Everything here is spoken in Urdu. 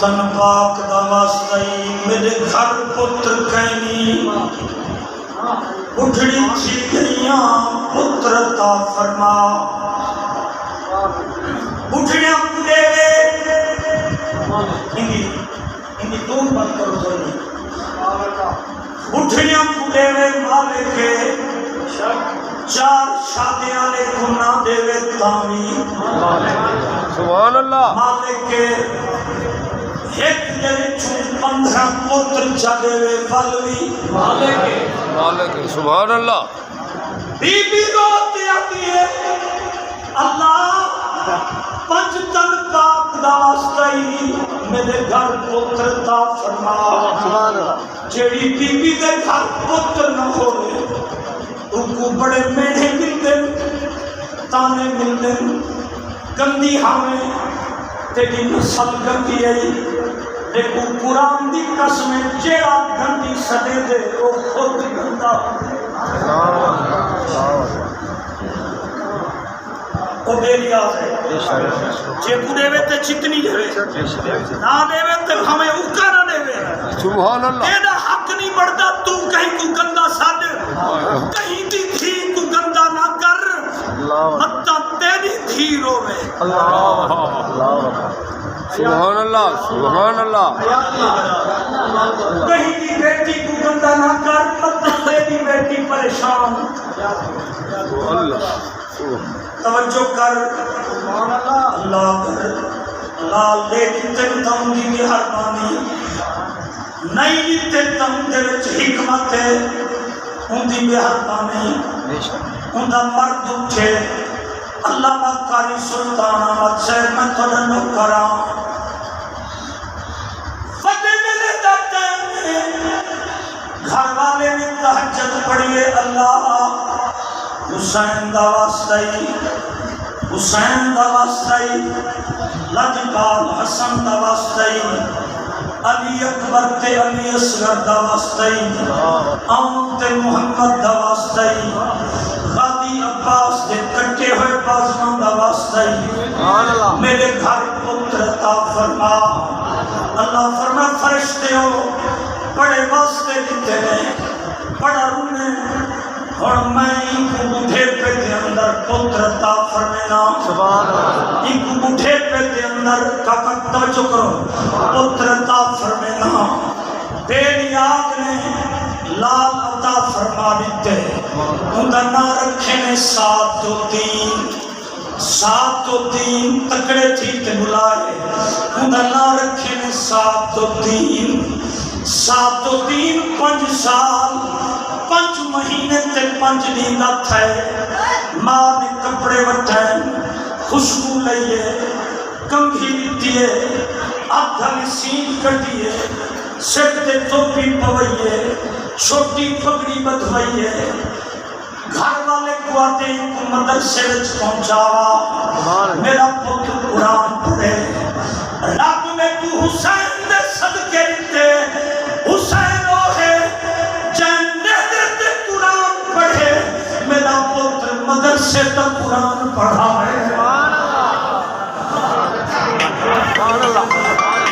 تن پاک دا واسطہ میرے گھر پتر کہنی اٹھڑی تھی گئیاں پتر عطا فرما اٹھڑیاں کڑے وے انہی دون بند کرو سنی اٹھڑیاں کڑے وے مالک چار شادیاں لے گناہ دے وے تامی سبحان اللہ مالک ایک دے چھو 15 پتر چاہے وے فالوی مالک سبحان اللہ بی بی روتے آتی ہے اللہ پنج تن پاک دا واسطہ ہی میرے گھر پتر عطا فرما جیڑی بی بی دے گھر پتر نہ ہوئے ان کو بڑے میڑے ملتے تانے ملتے گندی ہمیں تیری نسل گندی ہے لیکن قرآن دی قسم جیڑا گندی سدے دے وہ خود گندا وہ میری آز ہے جے کو دے وے تے چتنی دے وے نہ دے وے تے ہمیں اوکا نہ دے وے سبحان اللہ تیرا حق نہیں بڑھتا تو کہیں کو گندا ساڈ کہیں دی تھی کو گندا نہ کر متا تیری تھی روے سبحان اللہ سبحان اللہ کہیں دی بیٹی کو گندا نہ کر متا تیری بیٹی پریشان اللہ توجہ کر اللہ کر اللہ لے دیتے تم دی مہربانی نہیں دیتے تم دے وچ حکمت ہے ان دی مہربانی ان دا مرد اٹھے اللہ قاری سلطان احمد صاحب میں تھوڑا نوکرا فدے ملے دا ٹائم گھر والے نے تہجد پڑھیے اللہ حسین دا واسطہ حسین دا واسطہ لجپال حسن دا واسطہ علی اکبر تے علی اصغر دا واسطہ امن تے محمد دا واسطہ غازی عباس دے کٹے ہوئے بازماں دا واسطہ میرے گھر پتر عطا فرما اللہ فرما فرشتے ہو بڑے واسطے دیتے ہیں بڑا رونے اور میں ان کو بڑھے پہ دے اندر پتر عطا فرمینا ان کو بڑھے پہ دے اندر کاکا توجہ کرو پتر عطا فرمینا بے نیاز نے لال عطا فرما دیتے اندر نہ رکھے نے 7 و 3 تکڑے تھی تے بلائے اندر نہ رکھے نے 7 و 3 5 سال 5 مہینے تے 5 دن دا تھے ماں نے کپڑے وٹھائے خوشبو لئیے کنگھی دیئے آدھا سین کر دیئے سر تے توپی پوئیے چھوٹی پگڑی بدھوئیے گھر والے کو آتے کو مدرسے وچ پہنچاوا میرا پتر قرآن پڑھے رب میں تو حسین دے صدقے دیتے حسین ہوئے میرا پتر مدرسے تک قرآن پڑھا